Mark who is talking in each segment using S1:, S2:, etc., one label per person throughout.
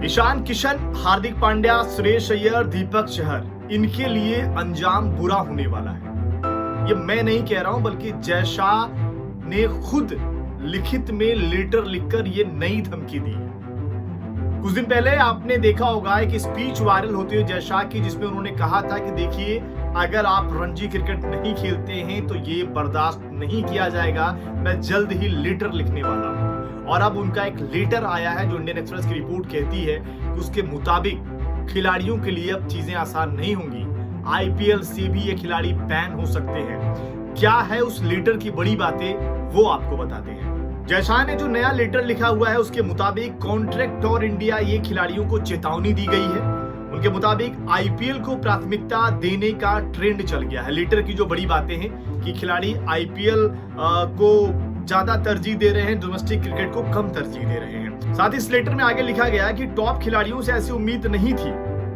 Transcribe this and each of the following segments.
S1: ईशान किशन, हार्दिक पांड्या, श्रेयस अय्यर, दीपक चहर, इनके लिए अंजाम बुरा होने वाला है। ये मैं नहीं कह रहा हूं, बल्कि जय शाह ने खुद लिखित में लेटर लिखकर ये नई धमकी दी है। कुछ दिन पहले आपने देखा होगा एक स्पीच वायरल होती है जय शाह की, जिसमें उन्होंने कहा था कि देखिए, अगर आप रणजी क्रिकेट नहीं खेलते हैं तो ये बर्दाश्त नहीं किया जाएगा, मैं जल्द ही लेटर लिखने वाला हूं। और अब उनका एक लेटर आया है जो इंडियन एक्सप्रेस की रिपोर्ट कहती है कि उसके मुताबिक खिलाड़ियों के लिए अब चीजें आसान नहीं होंगी। आईपीएल से भी ये खिलाड़ी बैन हो सकते हैं। क्या है उस लेटर की बड़ी बातें, वो आपको बताते हैं। जय शाह ने जो नया लेटर लिखा हुआ है उसके मुताबिक कॉन्ट्रैक्ट और इंडिया ये खिलाड़ियों को चेतावनी दी गई है। उनके मुताबिक आईपीएल को प्राथमिकता देने का ट्रेंड चल गया है। लेटर की जो बड़ी बातें हैं कि खिलाड़ी आईपीएल को ज्यादा तरजीह दे रहे हैं, डोमेस्टिक क्रिकेट को कम तरजीह दे रहे हैं। साथ ही इस लेटर में आगे लिखा गया है कि टॉप खिलाड़ियों से ऐसी उम्मीद नहीं थी,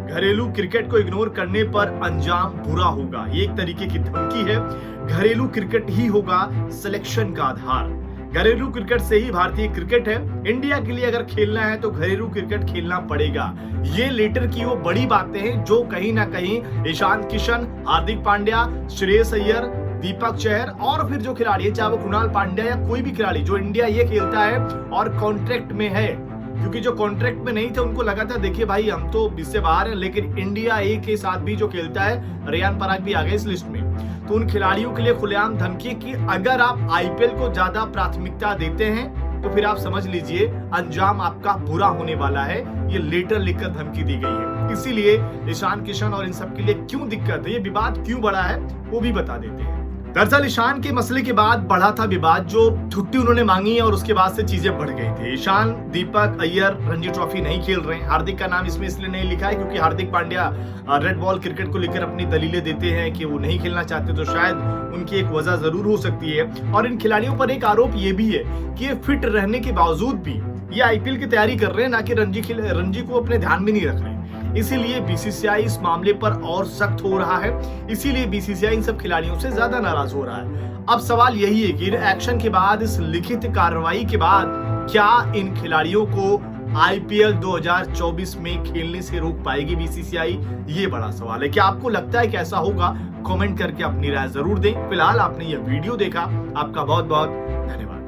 S1: घरेलू क्रिकेट को इग्नोर करने पर अंजाम बुरा होगा। ये एक तरीके की धमकी है। घरेलू क्रिकेट ही होगा सिलेक्शन का आधार। घरेलू क्रिकेट से ही भारतीय क्रिकेट है। इंडिया के लिए अगर खेलना है तो घरेलू क्रिकेट खेलना पड़ेगा। ये लेटर की वो बड़ी बातें हैं जो कहीं ना कहीं ईशान किशन, हार्दिक पांड्या, श्रेयस अय्यर, दीपक चहर और फिर जो खिलाड़ी है, चाहे वो कुणाल पांड्या या कोई भी खिलाड़ी जो इंडिया ये खेलता है और कॉन्ट्रैक्ट में है, क्योंकि जो कॉन्ट्रैक्ट में नहीं थे उनको लगा था देखिए भाई हम तो इससे बाहर हैं, लेकिन इंडिया ए के साथ भी जो खेलता है, रेयान पराग भी आ गए इस लिस्ट में, तो उन खिलाड़ियों के लिए खुलेआम धमकी कि अगर आप आईपीएल को ज्यादा प्राथमिकता देते हैं तो फिर आप समझ लीजिए अंजाम आपका बुरा होने वाला है। ये लेटर लिखकर धमकी दी गई है। इसीलिए ईशान किशन और इन सब के लिए क्यों दिक्कत है, ये विवाद क्यों बढ़ा है, वो भी बता देते हैं। दरअसल ईशान के मसले के बाद बढ़ा था विवाद, जो छुट्टी उन्होंने मांगी है और उसके बाद से चीजें बढ़ गई थी। ईशान, दीपक, अय्यर रणजी ट्रॉफी नहीं खेल रहे हैं। हार्दिक का नाम इसमें इसलिए नहीं लिखा है क्योंकि Hardik Pandya red ball cricket को लेकर अपनी दलीलें देते हैं कि वो नहीं खेलना चाहते, तो शायद उनकी एक वजह जरूर हो सकती है। और इन खिलाड़ियों पर एक आरोप ये भी है कि ये फिट रहने के बावजूद भी ये आईपीएल की तैयारी कर रहे हैं, ना कि रणजी को अपने ध्यान में नहीं रख रहे। इसीलिए बीसीसीआई इस मामले पर और सख्त हो रहा है। इसीलिए बीसीसीआई इन सब खिलाड़ियों से ज्यादा नाराज हो रहा है। अब सवाल यही है कि एक्शन के बाद, इस लिखित कार्रवाई के बाद, क्या इन खिलाड़ियों को आईपीएल 2024 में खेलने से रोक पाएगी बीसीसीआई? ये बड़ा सवाल है। क्या आपको लगता है कि ऐसा होगा? कमेंट करके अपनी राय जरूर दें। फिलहाल आपने यह वीडियो देखा, आपका बहुत बहुत धन्यवाद।